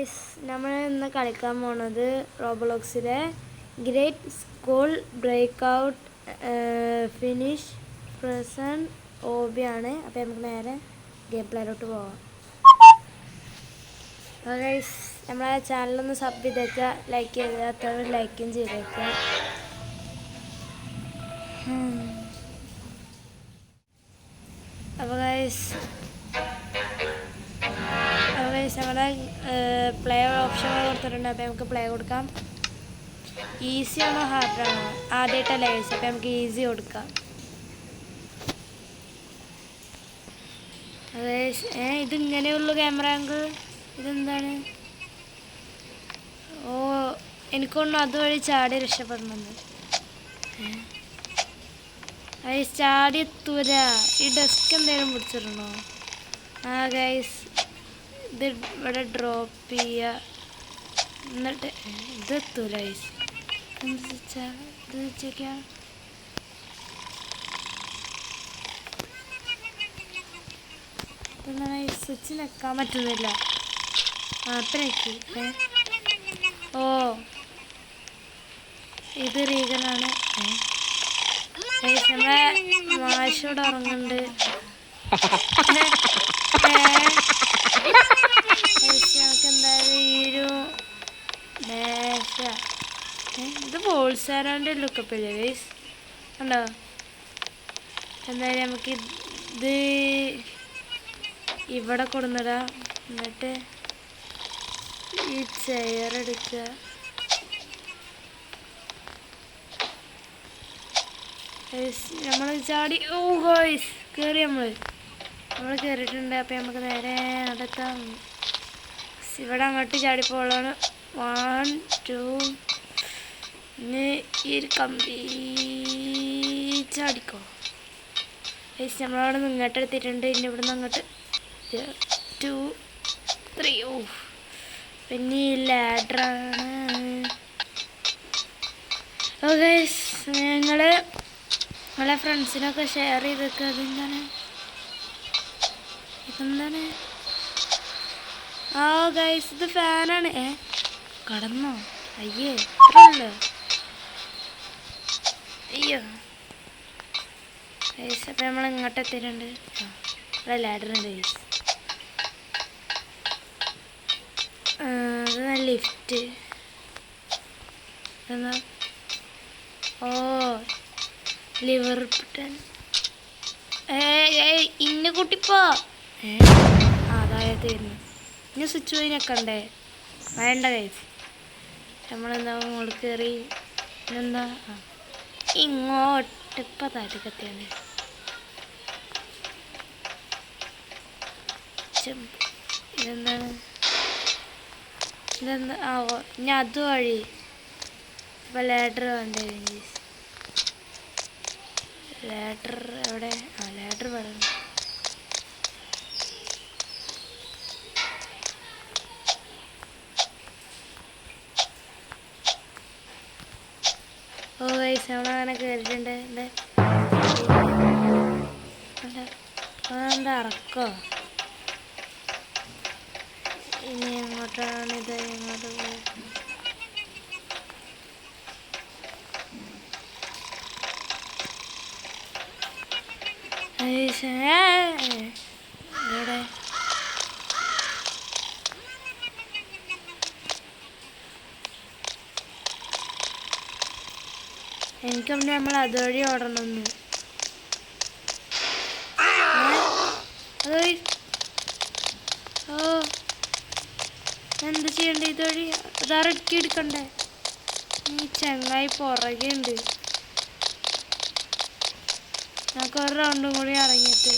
Guys നമ്മൾ ഇന്ന് കളിക്കാൻ പോണത് റോബ്ലോക്സിലെ great school breakout finish present ഓബിയാണ്. അപ്പോൾ നമുക്ക് നേരെ ഗെയിം പ്ലേയിലോട്ട് പോവാം. അപ്പോൾ ഗൈസ് നമ്മളെ ചാനലൊന്ന് സബ് ചെയ്തേക്കുക, ലൈക്ക് ചെയ്തേക്കുക, ലൈക്കും ചെയ്തേക്കുക. അപ്പോൾ ഗൈസ് നമ്മുടെ പ്ലേ ഓപ്ഷൻ കൊടുത്തിട്ടുണ്ട്. അപ്പോൾ നമുക്ക് പ്ലേ കൊടുക്കാം. ഈസി ആണോ ഹാർഡാണോ? ആദ്യമായിട്ടല്ലേ ഗൈസ്, അപ്പോൾ നമുക്ക് ഈസി കൊടുക്കാം. ഇതിങ്ങനെയുള്ളൂ ക്യാമറ ആംഗിൾ. ഇതെന്താണ്? ഓ, എനിക്കൊന്നും അതുവഴി ചാടി രക്ഷപ്പെടണമെന്ന്. ചാടി എത്തൂല. ഈ ഡെസ്ക് എന്തെങ്കിലും പിടിച്ചിടണോ? ഗൈസ് ഇത് ഇവിടെ ഡ്രോപ്പ് ചെയ്യുക, എന്നിട്ട് ഇതെത്തൂല ഗൈസ്. എന്ത് വെച്ചാൽ ഇത് വെച്ചേക്കാം. ഇതെന്താണ് ഈ സ്വിച്ച് നിൽക്കാൻ പറ്റുന്നില്ല. അപ്പം നിൽക്കി. ഓ, ഇത് റീഗനാണ്. നമ്മളെ മാഷോട് ഉറങ്ങുന്നുണ്ട്. നമുക്ക് എന്തായാലും ഈ ഒരു മേശ, ഇത് ബോൾസാരാൻ്റെ ലുക്കപ്പില്ലേ ഗൈസ്, ഉണ്ടോ? എന്തായാലും നമുക്ക് ഇത് ഇവിടെ കൊടുന്നിടാം. എന്നിട്ട് ഈ ചെയർ എടുക്കുക. നമ്മൾ ചാടി, ഓ ഗോയ്സ് കയറി. നമ്മൾ കയറിയിട്ടുണ്ട്. അപ്പം നമുക്ക് നേരെ നടത്താം. ഇവിടെ അങ്ങോട്ട് ചാടിപ്പോളാണ്. 1 2 ഇനി ഈ ഒരു കമ്പി ചാടിക്കോ ഗൈസ്. നമ്മളവിടെ നിന്ന് ഇങ്ങോട്ട് എടുത്തിട്ടുണ്ട്. ഇനി ഇവിടെ നിന്ന് അങ്ങോട്ട് 2 3. ഓ, പിന്നെ ഈ ലാഡറാണ്. ഓ ഗൈസ്, നിങ്ങളെ ഫ്രണ്ട്സിനൊക്കെ ഷെയർ ചെയ്തൊക്കെ. ഇതെന്താണ്? ഗൈസ് ഇത് ഫാനാണ്. കടന്നോ? അയ്യേ, ഇത്രയുള്ളൂ. അയ്യോ ഗൈസ്, അപ്പം നമ്മൾ ഇങ്ങോട്ട് എത്തിയിട്ടുണ്ട്. ഇവിടെ ലാഡറുണ്ട് ഗൈസ്. ഇത് ലിഫ്റ്റ്. എന്നാ ഓ, ലിവർ ബട്ടൺ. ഇന്ന കുട്ടിപ്പോ അതായിരുന്നു. ഇനി സ്വിച്ച് പോയി നിൽക്കണ്ടേ? വേണ്ട ഗൈസ്. നമ്മളെന്താ മുകളിൽ കയറി. എന്താ ഇങ്ങോട്ട് ഇപ്പം താഴത്തേക്കെത്തിയാണ്. ഇതെന്താണ്? ഇനി അതുവഴി ഇപ്പം ലാഡർ വേണ്ടേ ഗൈസ്. ലാഡർ എവിടെ? ലാഡർ വേണം. ഓ ഗൈസ്, നമ്മളങ്ങനെ കയറിയിട്ടുണ്ട്. അതെന്താ ഇറക്കോ? ഇനി എങ്ങോട്ടാണിത്? എങ്ങോട്ട് പോയി? ഇവിടെ എനിക്കവിടെ നമ്മൾ അതുവഴി ഓടണമെന്ന്. ഓ, എന്താ ചെയ്യണ്ടേ? ഇതുവഴി അതാറടുക്കി എടുക്കണ്ടേ? ഈ ചങ്ങായി പുറകെ ഉണ്ട്. നമുക്ക് ഒരു റൗണ്ടും കൂടി ഇറങ്ങിയിട്ട്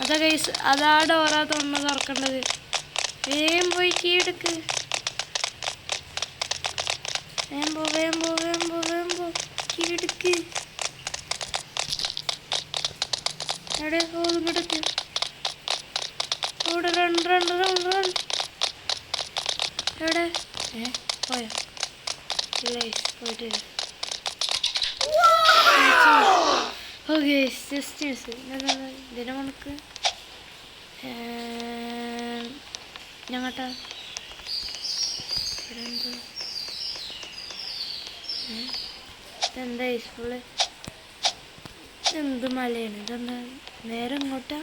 അതാ ഗൈസ്, അതാ ഡോറാ തുറക്കേണ്ടത്. വേഗം പോയി കീ എടുക്ക്. വേഗം പോ കീ എടുക്ക്. എവിടെ? ഇങ്ങോട്ടേക്ക് ഇവിടെ റൺ. എവിടെ? പോയോ? ഇല്ല പോയിട്ടില്ല. ഓക്കെ, ജസ്റ്റ് ഇതിനെ നമുക്ക് ഞങ്ങട്ടാ ഇതെന്തോ ഇതെന്താ ഫുള്ള് എന്ത് മലയാണ് ഇതെന്താ നേരെ ഇങ്ങോട്ടാ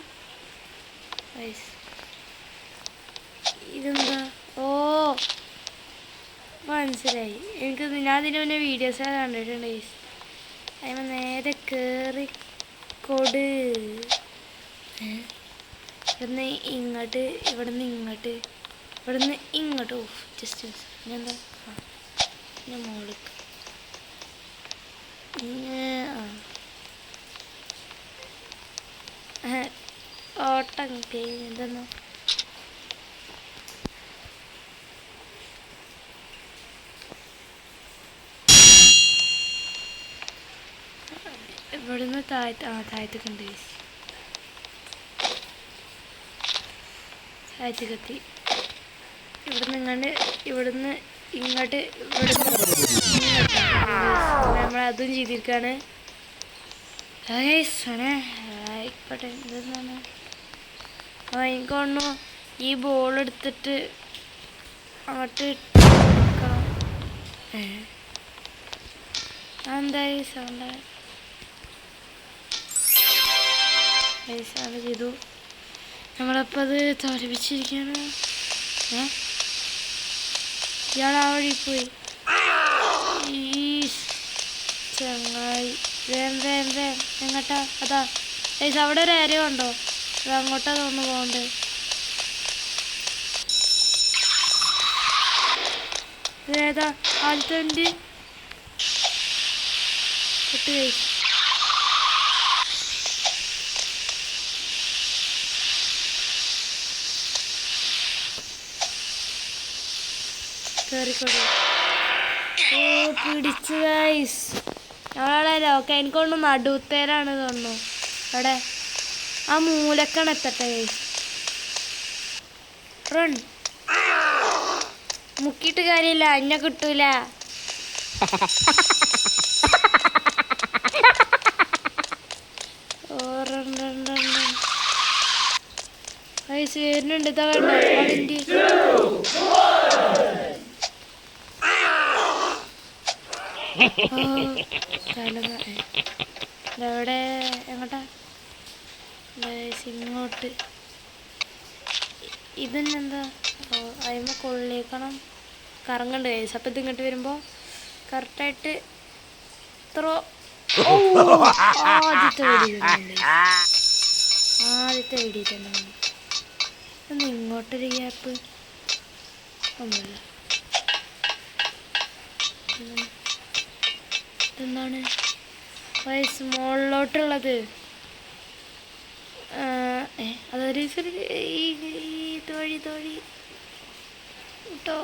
ഇതെന്താ ഓ മനസ്സിലായി എനിക്ക് ഞാൻ ഇതിന് മുന്നേ വീഡിയോസൊക്കെ കണ്ടിട്ടുണ്ട് അതിന് നേരെ കയറി കൊട് ഇവിടുന്ന് ഇങ്ങോട്ട് ഇവിടുന്ന് ഇങ്ങോട്ട് ഓ ജസ്റ്റ് എന്താ ഞാൻ മോളിക്ക് ഓട്ടം കഴിഞ്ഞ് എന്തെന്നോ ഇവിടുന്ന് താഴത്തേക്കുണ്ട് താഴത്തേക്കെത്തി ഇവിടുന്ന് ഇങ്ങോട്ട് നമ്മളതും ചെയ്തിരിക്കുകയാണ് ആയിക്കോട്ടെ എന്തെന്നാണ് എനിക്ക് തോന്നുന്നു ഈ ബോൾ എടുത്തിട്ട് അങ്ങോട്ട് കൊടുക്കണം എന്തായി സൗണ്ട് സൗണ്ട് ചെയ്തു നമ്മളപ്പോൾ അത് തോൽപ്പിച്ചിരിക്കുകയാണ് ഇയാൾ ആ വഴി പോയി ഈ ചങ്ങായി വേം എങ്ങോട്ടാ അതാ അവിടെ ഒരു ഏരിയ ഉണ്ടോ അത് അങ്ങോട്ടാ തോന്നുന്നു പോകണ്ടേ ഏതാ ആദ്യത്തെ വണ്ടി ഇട്ട് കയറിക്കോട്ടെ ഓ പിടിച്ചു ഗൈസ് ഞങ്ങളവിടെ ഓക്കെ എനിക്കൊന്ന് നടുത്തേരാണ് തോന്നുന്നു അവിടെ ആ മൂലക്കാണ് എത്തട്ടെ ഗൈസ് റൺ മുക്കിയിട്ട് കാര്യമില്ല അന്നെ കിട്ടൂല ഗൈസ് വരുന്നുണ്ട് ഇതാ കണ്ടോ അതിൻ്റെ എവിടെ എങ്ങോട്ടാ ഇങ്ങോട്ട് ഇതെന്നെന്താ അതിന് കൊള്ളിയേക്കണം കറങ്ങണ്ട് കൈസ് അപ്പം ഇതിങ്ങോട്ട് വരുമ്പോൾ കറക്റ്റായിട്ട് ഇത്ര ആദ്യത്തെ വീഡിയോ തന്നെ ഒന്ന് ഇങ്ങോട്ടൊരു ഗ്യാപ്പ് ഒന്നുമില്ല ഇതെന്താണ് വയസ്സ് മുകളിലോട്ടുള്ളത് അതൊരു തൊഴി കേട്ടോ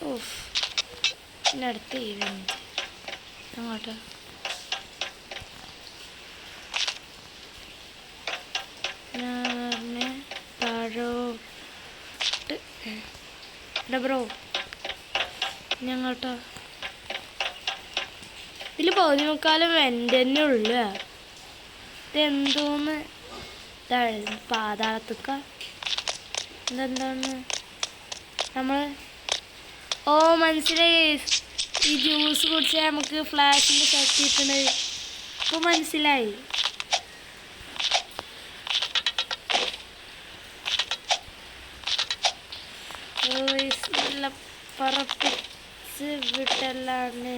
ഓഫ് പിന്നെ അടുത്ത ഈവൻറ്റ് അങ്ങോട്ടോ താഴോട്ട് ബ്രോ ഞങ്ങോട്ടോ ഇതിൽ പകുതി മുക്കാലും എൻ്റെ തന്നെ ഉള്ള ഇതെന്തോന്ന് പാതാളത്തുക്ക ഇതെന്താണ് നമ്മൾ ഓ മനസ്സിലായി ഈ ജ്യൂസ് കുടിച്ചാൽ നമുക്ക് ഫ്ലാഷിൻ്റെ ശക്തി കിട്ടണത് ഇപ്പോൾ മനസ്സിലായി നല്ല പറപ്പിച്ച് വിട്ടല്ലാണ്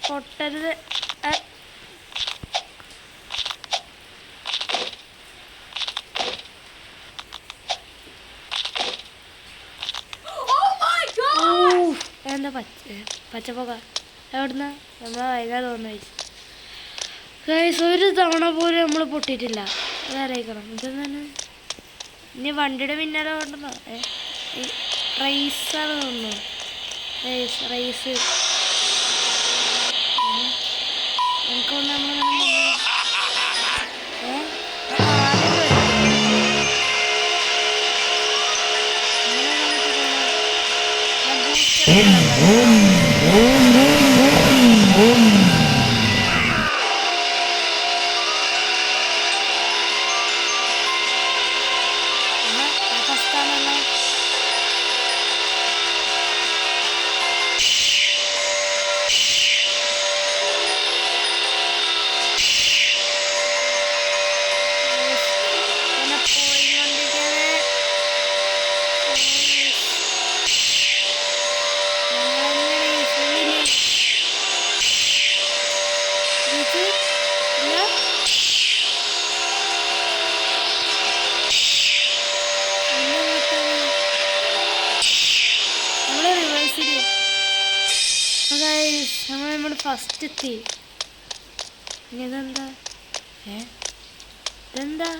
പൊട്ടരുത് എന്താ പച്ചപ്പൊക്ക എവിടുന്ന നമ്മളെ വൈകാതെ തോന്നുന്നു ഗൈസ് ഒരു തവണ പോലും നമ്മൾ പൊട്ടിയിട്ടില്ല അതറിയിക്കണം ഇതെന്താണ് ഇനി വണ്ടിയുടെ പിന്നാലെ കൊണ്ടുവന്നോ റൈസാണ് തോന്നുന്നു റൈസ് എനിക്കൊന്ന് ഫസ്റ്റ് നമ്മൾ റിവേഴ്സ് ചെയ്യും. നമ്മൾ ഫസ്റ്റ് എത്തി. ഇതെന്താ ഇതെന്താ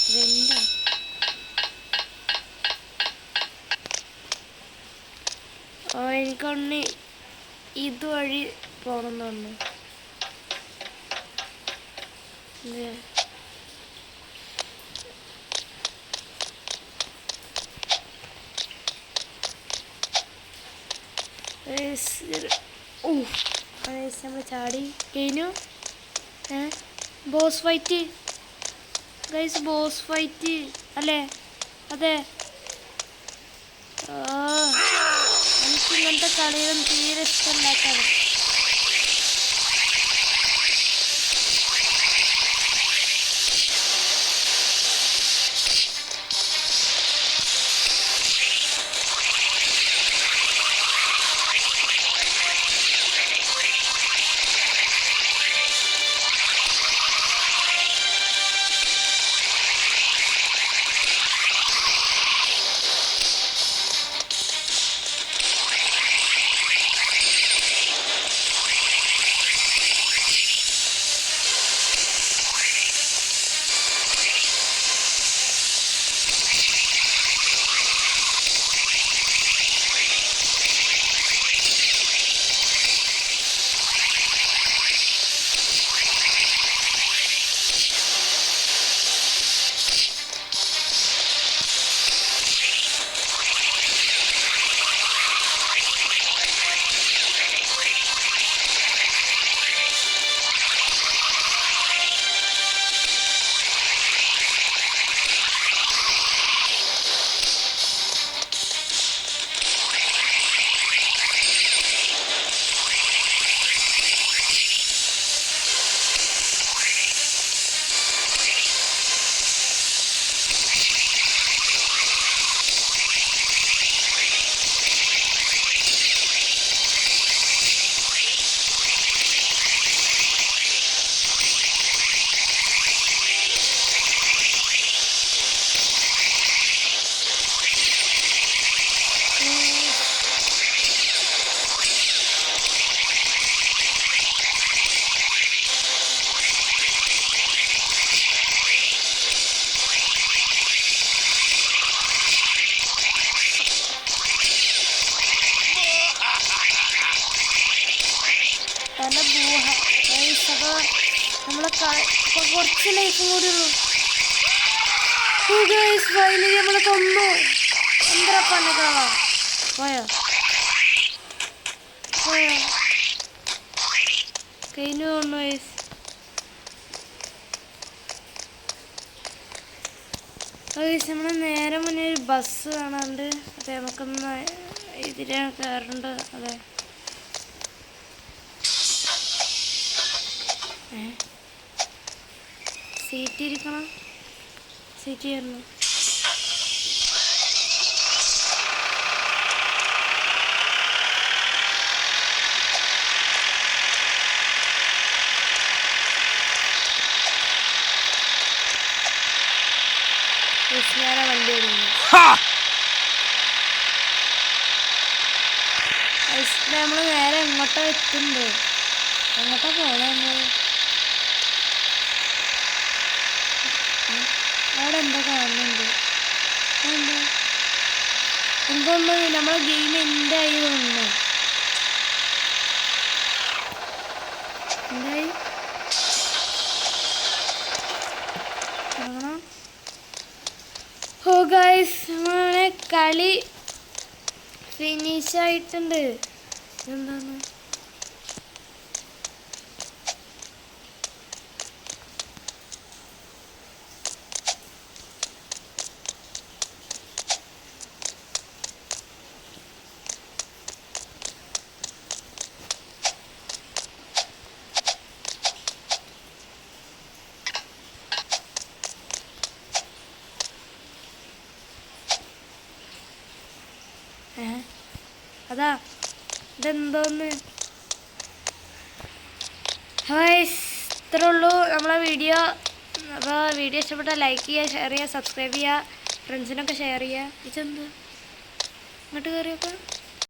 ഇതെന്താ എനിക്കൊന്ന് ഇതുവഴി പോകണമെന്ന് നമ്മൾ ചാടി കഴിഞ്ഞു. Boss fight guys, boss fight അല്ലേ? അതെ. എനിക്ക് ഇങ്ങനത്തെ കളിയൊന്നും തീരെ ഇഷ്ടമില്ലാത്തത്. നമ്മളെ കുറച്ച് ലൈഫും കൂടി ഉള്ളൂ. ഫൈനലി നമ്മളെ കൊന്നു. എന്താ പണികളാ? പോയോ പോയോ കഴിഞ്ഞു കൊന്നു ഗൈസ്. നമ്മൾ നേരെ മുന്നേ ഒരു ബസ് കാണാണ്ട്. അതെ, നമുക്കൊന്ന് ഇതിലാണ് കയറേണ്ടത്. അതെ, സീറ്റ് ഇരിക്കണം. സീറ്റ് കയറണം. വണ്ടി നമ്മൾ നേരെ എങ്ങോട്ടാ എത്തുന്നുണ്ട്? എങ്ങോട്ടാ പോണേ? അവിടെ എന്താ കാണുന്നുണ്ട്? എന്താ എന്തൊന്നും നമ്മളെ ഗെയിം എന്തായി തോന്നുന്നു. എന്തായി കാണണം. ഓ ഗൈസ്, നമ്മളെ കളി ഫിനിഷായിട്ടുണ്ട്. എന്താണ് അതാ ഇതെന്തോന്ന്? ഇത്രേ ഉള്ളൂ നമ്മളെ വീഡിയോ. അപ്പോൾ വീഡിയോ ഇഷ്ടപ്പെട്ടാൽ ലൈക്ക് ചെയ്യുക, ഷെയർ ചെയ്യുക, സബ്സ്ക്രൈബ് ചെയ്യുക, ഫ്രണ്ട്സിനൊക്കെ ഷെയർ ചെയ്യുക. ഇതെന്ത് ഇങ്ങോട്ട് കയറിയൊക്കെ